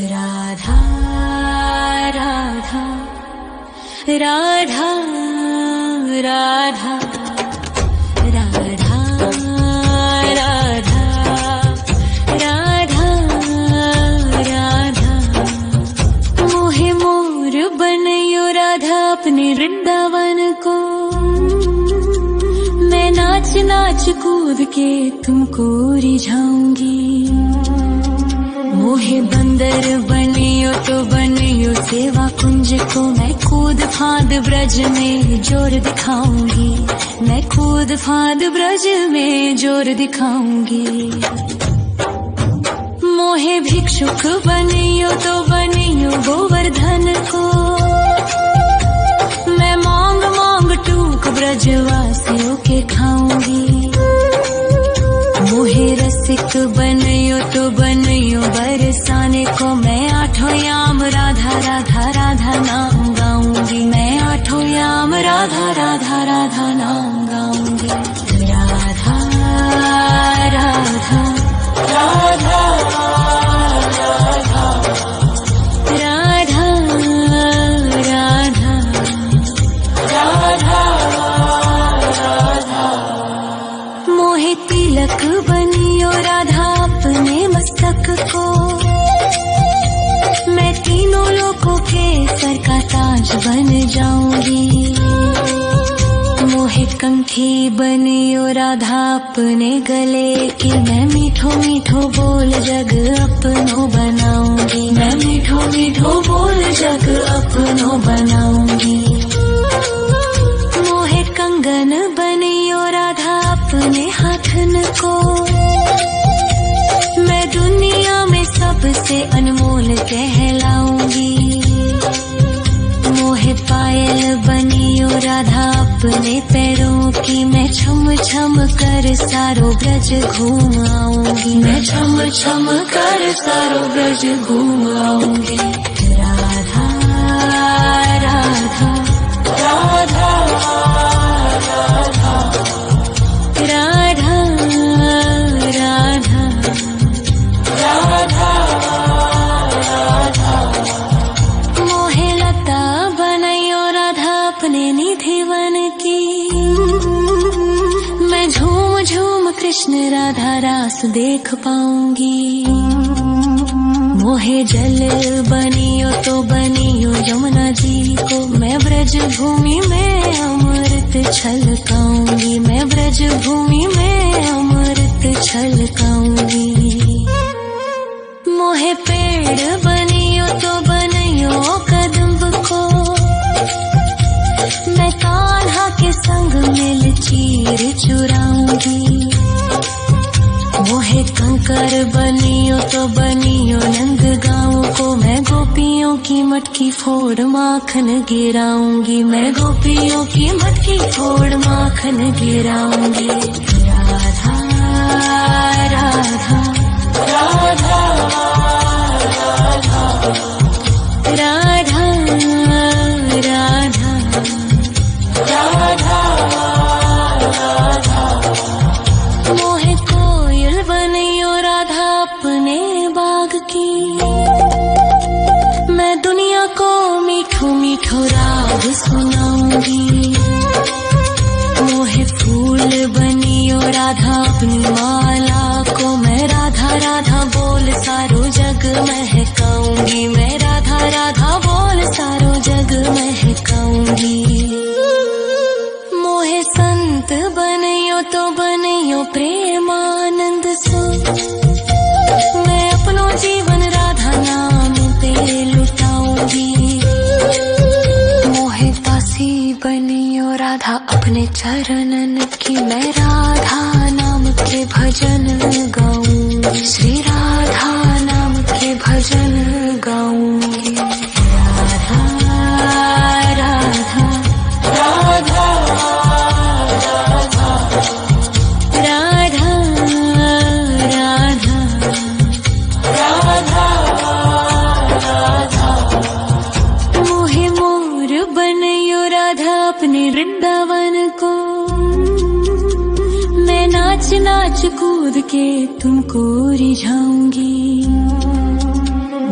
राधा राधा राधा राधा राधा राधा राधा राधा मोहे मोर बनयो राधा अपने वृंदावन को। मैं नाच नाच कूद के तुमको रिझाऊंगी। मोहे बंदर बनियो तो बनियो सेवा कुंज को। मैं कूद फांद ब्रज में जोर दिखाऊंगी। मैं कूद फांद ब्रज में जोर दिखाऊंगी। मोहे भिक्षुक बनियो तो बनियो गोवर्धन को। मैं मांग मांग टूक ब्रजवासियों के खाऊंगी। मोहे रसिक बनियो तो बनियो बरसाने को। मैं आठों याम राधा राधा राधा नाम गाऊंगी। मैं आठों याम राधा राधा राधा नाम गाऊंगी। राधा राधा राधा राधा राधा राधा राधा। मोहे तिलक बनियो राधा अपने मस्तक को। मैं तीनों लोगों के सर का ताज बन जाऊंगी। मोहे कंठी बनियो राधा अपने गले की। मैं मीठो मीठो बोल जग अपनो बनाऊंगी। मैं मीठो मीठो बोल जग अपनो बनाऊंगी। मोहे कंगन बनियो राधा अपने हाथन को। मैं दुनिया में सबसे अनमोल कहलाऊंगी। मोहे पायल बनियो राधा अपने पैरों की। मैं छम छम कर सारो ब्रज घूम आऊंगी। मैं छम छम कर सारो ब्रज घूम आऊंगी। राधा राधा राधा राधा राधा राधा राधा राधा। मोहे लता बनयो राधा अपने निधिवन की। मैं झूम झूम कृष्ण राधा रास देख पाऊंगी। मोहे जल बनियो तो बनियो यमुना जी को। मैं ब्रज भूमि में अमृत छलकाऊंगी। मैं ब्रज भूमि में अमृत छलकाऊंगी। मोहे पेड़ बनियो तो बनियो कदम्ब को। मैं कान्हा के संग मिल चीर चुराऊंगी। मोहे कंकर बनियो तो बनियो नंद गाँव को। मैं गोपियों की मटकी फोड़ माखन गिराऊंगी। मैं गोपियों की मटकी फोड़ माखन गिराऊंगी। राधा राधा राधा राधा राधा राधा राधा। मोहे कोयल बनियो राधा अपने बाग की। मैं दुनिया को मीठो मीठो राग सुनाऊंगी। मोहे फूल बनियो राधा अपनी माला को। मैं राधा राधा बोल सारो जग महकाऊंगी। मैं राधा राधा बोल सारो जग महकाऊंगी। मोहे संत बनियो तो बनियो प्रेमानंद सो। मैं अपनो जीवन राधा नाम पे लुटाऊंगी। मोहे दासी बनियो राधा अपने चरणन की। मैं राधा नाम के भजन गाऊंगी। श्री राधा नाम के भजन गाऊंगी। राधा राधा राधा राधा राधा राधा राधा राधा। मोहे मोर बनयो राधा अपने वृंदावन को। मैं नाच नाच कूद के तुमको रिझाऊंगी।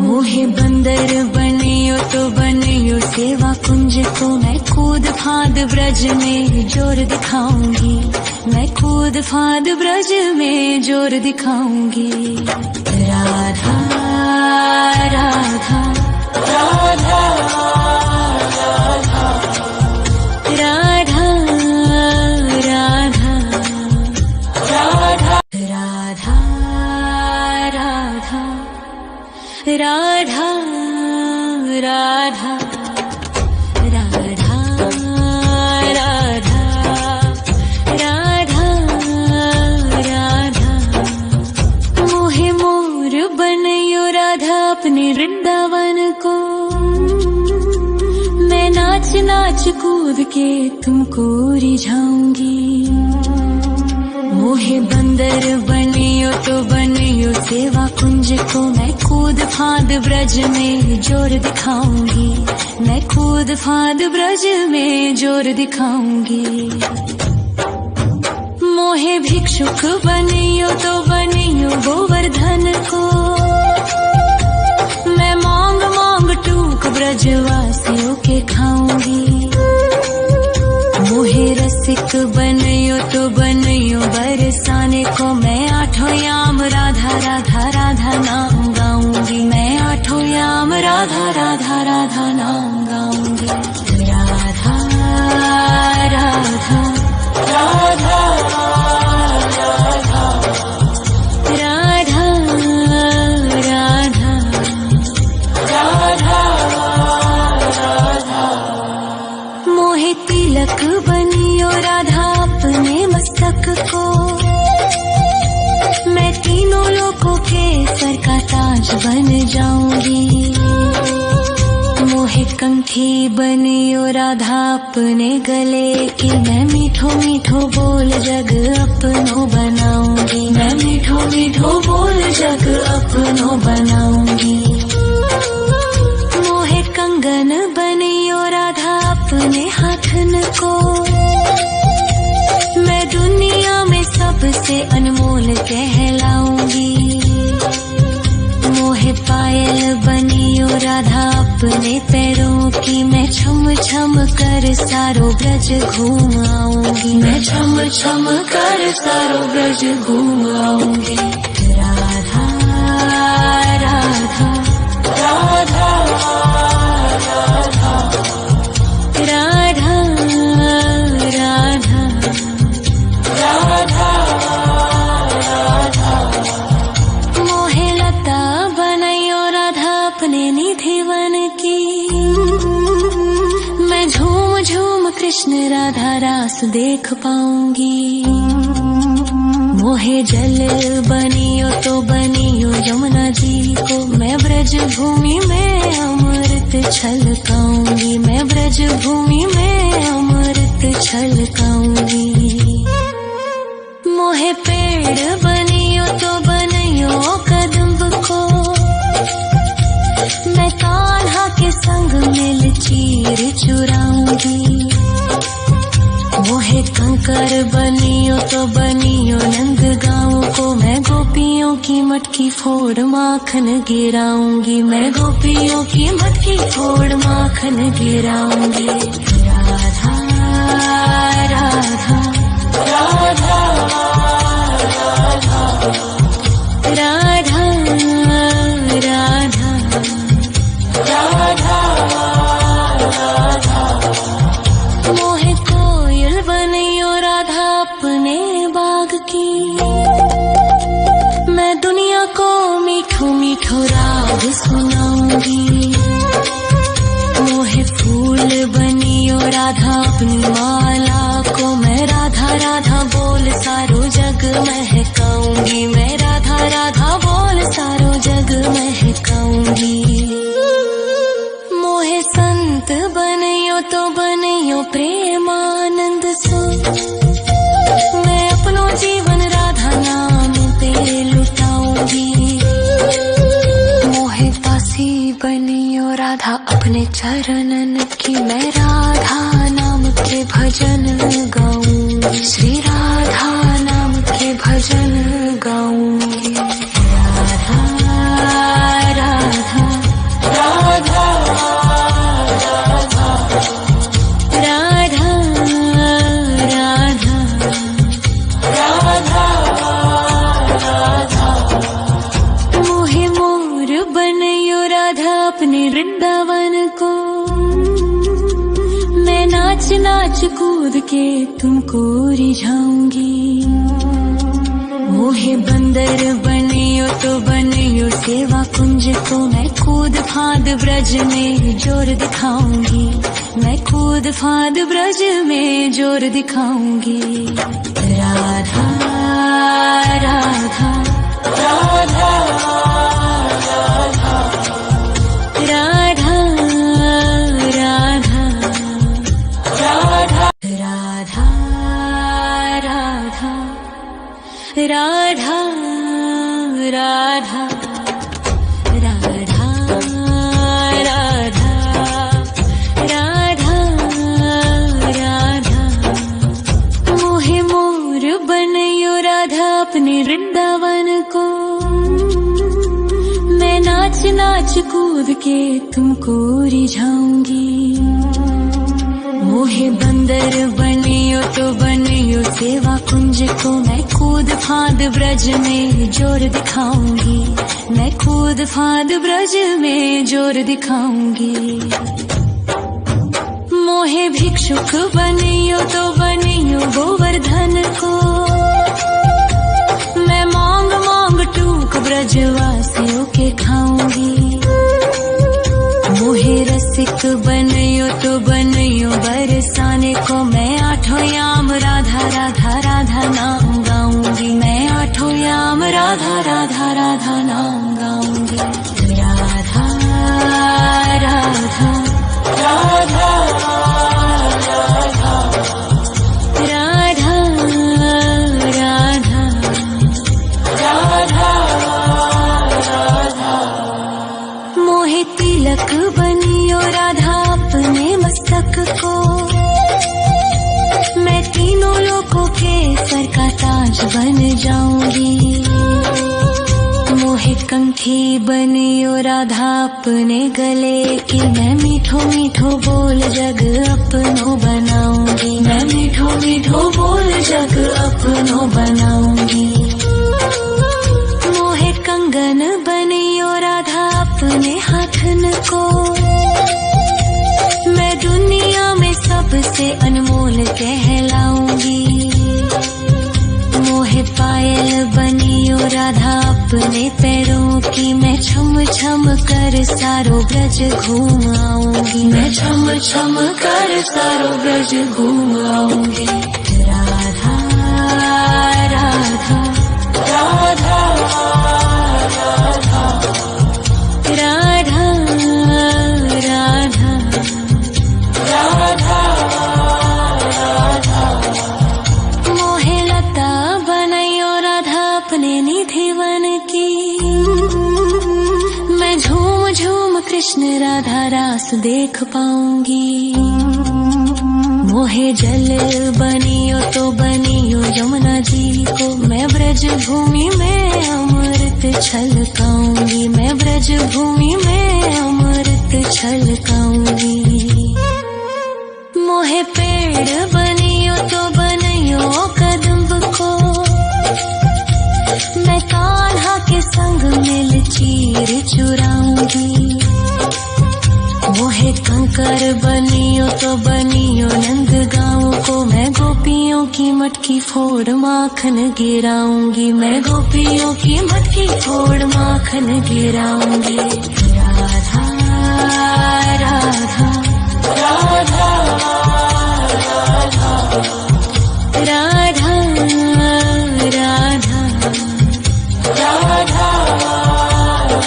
मोहे बंदर बनियो तो बनियो सेवा कुंज को मैं कूद फांद ब्रज में जोर दिखाऊंगी, मैं कूद फांद ब्रज में जोर दिखाऊंगी। राधा राधा राधा राधा राधा राधा राधा राधा राधा राधा राधा राधा राधा राधा मोहे मोर बनयो राधा अपने वृंदावन को, मैं नाच नाच कूद के तुमको रिझाऊंगी। मोहे बंदर बनियो तो बनियो सेवा कुंज को मैं कूद फांद ब्रज में जोर दिखाऊंगी, मैं कूद फांद ब्रज में जोर दिखाऊंगी। मोहे भिक्षुक बनियो तो बनियो गोवर्धन को, मैं मांग मांग टूक ब्रजवासियों के खाऊंगी। मोहे रसिक बनियो तो बनियो बरसाने को, मैं आठों याम राधा राधा राधा नाम गाऊंगी, मैं आठों याम राधा राधा राधा नाम गाऊंगी। राधा राधा राधा राधा राधा राधा राधा मोहे तिलक बनियो राधा अपने मस्तक को, मैं तीनों लोगों के सर का ताज बन जाऊंगी। मोहे कंठी बनियो राधा अपने गले की, मैं मीठो मीठो बोल जग अपनो बनाऊंगी, मैं मीठो मीठो बोल जग अपनो बनाऊंगी। मोहे कंगन बनियो राधा अपने हाथन को, मैं दुनिया में सबसे अनमोल कहलाऊंगी। मोहे पायल बनियो राधा अपने पैरों की, मैं छम छम कर सारो ब्रज घूम आऊंगी, मैं छम छम कर सारो ब्रज घूम आऊंगी। राधा राधा राधा राधा राधा राधा राधा राधा मोहे लता बनयो राधा अपने निधिवन की, मैं झूम झूम कृष्ण राधा रास देख पाऊंगी। मोहे जल बनियो तो बनियो यमुना जी को, मैं ब्रज भूमि में अमृत छलकाऊंगी, मैं ब्रज भूमि में अमृत छलकाऊंगी। मोहे पेड़ बनियो तो बनियो कदम्ब को, मैं कान्हा के संग मिल चीर चुराऊंगी। मोहे कंकर बनियो तो बनियो नंद गाँव को, मैं गोपियों की मटकी फोड़ माखन गिराऊंगी, मैं गोपियों की मटकी फोड़ माखन गिराऊंगी। राधा राधा राधा राधा राधा राधा राधा मोहे कोयल बनियो राधा अपने बाग की, मैं दुनिया को मीठो मीठो राग सुनाऊंगी। मोहे फूल बनियो राधा अपनी माला को, मैं राधा राधा बोल सारो जग महकाऊंगी, मैं राधा राधा बोल सारो जग महकाऊंगी। मोहे संत बनियो तो बनियो प्रेमानंद सो, मैं अपनो जीवन राधा नाम पे लुटाऊंगी। मोहे दासी बनियो राधा अपने चरणन की, मैं राधा नाम के भजन गाऊंगी, श्री राधा नाम के भजन गाऊंगी। राधा राधा राधा अपने वृंदावन को। मैं नाच नाच कूद के तुमको रिझाऊंगी। मोहे बंदर बनियो तो बनियो सेवा कुंज को। मैं कूद फांद ब्रज में जोर दिखाऊंगी। मैं कूद फांद ब्रज में जोर दिखाऊंगी। राधा राधा राधा राधा राधा राधा राधा राधा राधा राधा राधा राधा राधा राधा मोहे मोर बनयो राधा अपने वृंदावन को। मैं नाच नाच कूद के तुमको रिझाऊंगी। मोहे बंदर बनियो तो बनियो सेवा कुंज को। मैं कूद फांद ब्रज में जोर दिखाऊंगी। मैं कूद फांद ब्रज में जोर दिखाऊंगी। मोहे भिक्षुक बनियो तो बनियो गोवर्धन को। मैं मांग मांग टूक ब्रजवासियों के खाऊंगी। मोहे रसिक बनियो तो बनियो बरसाने को। मैं आठों याम राधा राधा राधा नाम गाऊंगी। मैं आठों याम राधा राधा राधा नाम गाऊंगी। राधा राधा राधा राधा राधा राधा राधा मोहे तिलक बनियो राधा अपने मस्तक को। मैं तीनों लोगों के सर का ताज बन जाऊंगी। मोहे कंठी बनियो राधा अपने गले की। मैं मीठो मीठो बोल जग अपनो बनाऊंगी। मैं मीठो मीठो बोल जग अपनो बनाऊंगी। मोहे कंगन बनियो राधा अपने हाथन को। मैं दुनिया में सबसे अनमोल कहलाऊंगी। मोहे पायल बनियो राधा अपने पैरों की। मैं छम छम कर सारो ब्रज घूम आऊंगी। मैं छम छम कर सारो ब्रज घूम आऊंगी। राधा राधा राधा राधा राधा राधा राधा राधा मोहे लता बनयो राधा अपने निधिवन की। मैं झूम झूम कृष्ण राधा रास देख पाऊंगी। मोहे जल बनियो तो बनियो यमुना जी को। मैं ब्रज भूमि में अमृत छलकाऊंगी। मैं ब्रज भूमि में अमृत छलकाऊंगी। मोहे पेड़ बनियो तो बनियो कदम्ब को। मैं कान्हा के संग मिल चीर चुराऊंगी। मोहे कंकर बनियो तो बनियो नंद गाँव को। मैं गोपियों की मटकी फोड़ माखन गिराऊंगी। मैं गोपियों की मटकी फोड़ माखन गिराऊंगी। राधा राधा राधा राधा राधा राधा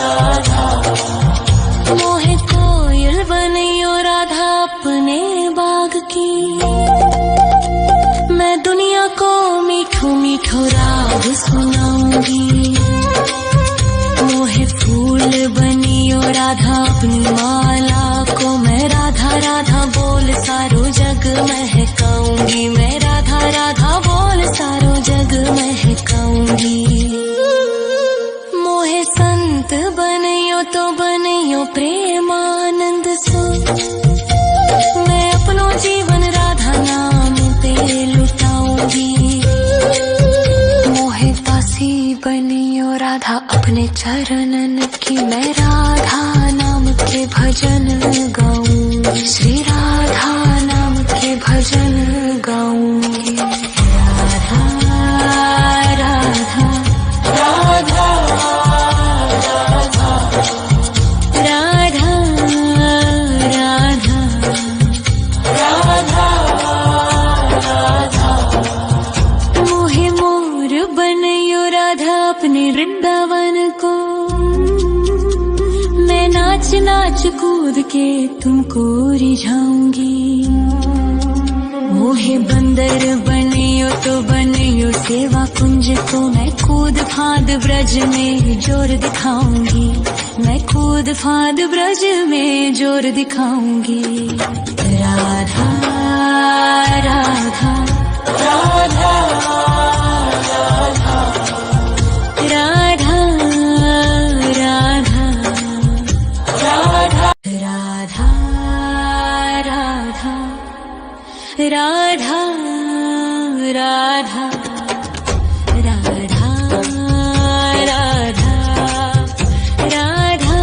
राधा मोहे कोयल बनियो राधा अपने बाग की। मैं दुनिया को मीठो मीठो राग सुनाऊंगी। मोहे फूल बनियो राधा अपनी माला को। मैं राधा राधा बोल सारो जग महकाऊंगी। मैं राधा राधा बोल सारो जग महकाऊंगी। मोहे संत बनियो तो बनियो प्रेमानंद सो। मैं अपनो जीवन राधा नाम पे लुटाऊंगी। मोहे दासी बनियो राधा अपने चरणन की। मैं राधा नाम के नाच कूद के तुमको रिझाऊंगी। मोहे बंदर बनियो तो बनियो सेवा कुंज को मैं कूद फांद ब्रज में जोर दिखाऊंगी। मैं कूद फांद ब्रज में जोर दिखाऊंगी। राधा राधा राधा राधा राधा राधा राधा राधा राधा राधा राधा राधा राधा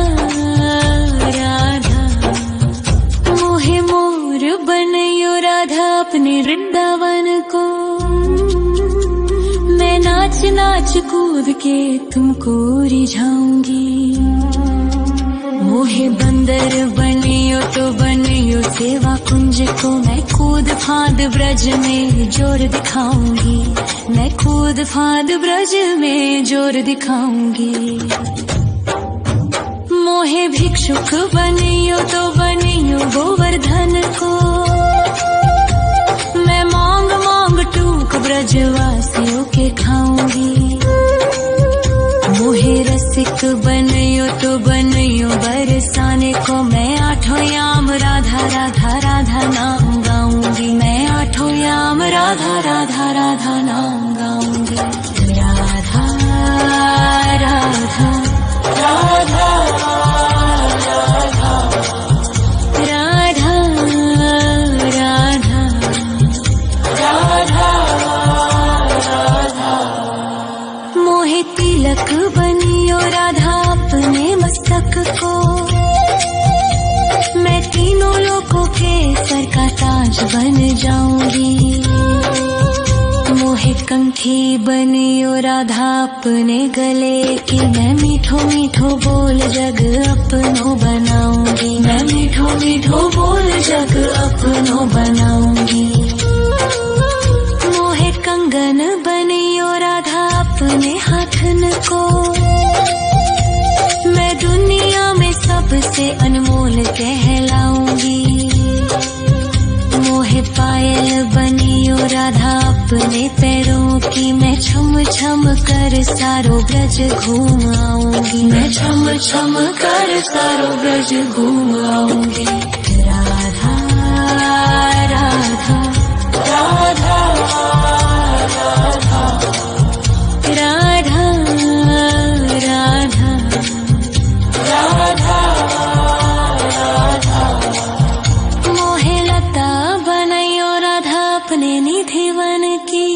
राधा। मोहे मोर बनयो राधा अपने वृंदावन को। मैं नाच नाच कूद के तुमको रिझाऊंगी। मोहे बंदर बनियो तो बनियो सेवा कुंज को मैं कूद फांद ब्रज में जोर दिखाऊंगी। मैं कूद फांद ब्रज में जोर दिखाऊंगी। मोहे भिक्षुक बनियो तो बनियो गोवर्धन को। मैं मांग मांग टूक ब्रजवासियों के खाऊंगी। मोहे रसिक बनियो तो बनियो बरसाने को मैं आठों याम राधा राधा राधा नाम गाऊंगी। मैं आठों याम राधा राधा राधा नाम गाऊंगी। राधा राधा राधा राधा राधा राधा राधा। मोहे तिलक बनियो राधा अपने मस्तक को। मैं तीनों लोगों के सर का ताज बन जाऊंगी। मोहे कंठी बनियो राधा अपने गले की। मैं मीठो मीठो बोल जग अपनो बनाऊंगी। मैं मीठो मीठो बोल जग अपनो बनाऊंगी। मोहे कंगन बनियो राधा अपने हाथन को। मैं दुनिया में सबसे अनमोल कहलाऊंगी। मोहे पायल बनियो राधा अपने पैरों की। मैं छम छम कर सारो ब्रज घूम आऊंगी। मैं छम छम कर सारो ब्रज घूम आऊंगी। राधा राधा राधा राधा राधा राधा राधा राधा। मोहे लता बनयो राधा अपने निधिवन की।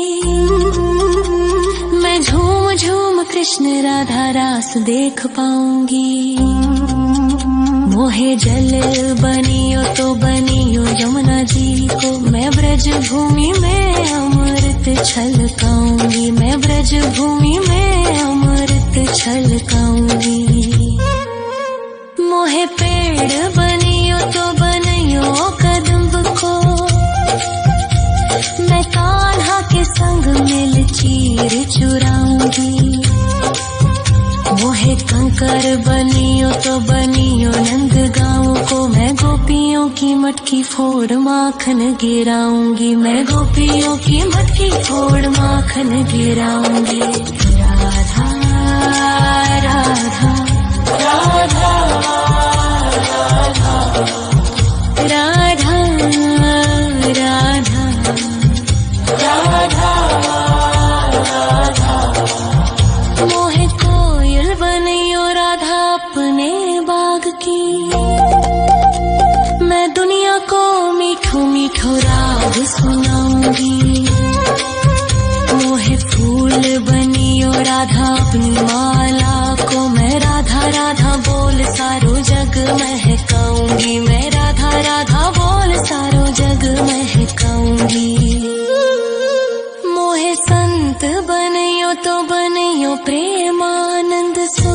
मैं झूम झूम कृष्ण राधा रास देख पाऊंगी। मोहे जल बनियो तो बनियो यमुना जी को। मैं ब्रज भूमि में अमृत छलकाऊंगी। मैं ब्रज भूमि में अमृत छलकाऊंगी। मोहे पेड़ बनियो तो बनियो कदम्ब को। मैं कान्हा के संग मिल चीर चुराऊंगी। मोहे कंकर बनियो तो बनियो नंद गाँव को। मैं गोपियों की मटकी फोड़ माखन गिराऊंगी। मैं गोपियों की मटकी फोड़ माखन गिराऊंगी। राधा राधा राधा राधा राधा राधा राधा राधा। मोहे कोयल बनियो राधा अपने बाग की। मैं दुनिया को मीठो मीठो राग सुनाऊंगी। मोहे फूल बनियो राधा अपनी माला को। मैं राधा राधा बोल सारो जग महकाऊंगी। मैं राधा राधा बोल सारो जग महकाऊंगी। मोहे संत बनियो तो बनियो प्रेमानंद सो।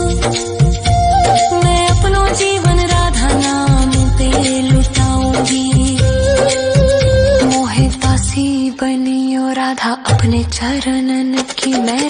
मैं अपनो जीवन राधा नाम पे लुटाऊंगी। मोहे दासी बनियो राधा अपने चरणन की। मैं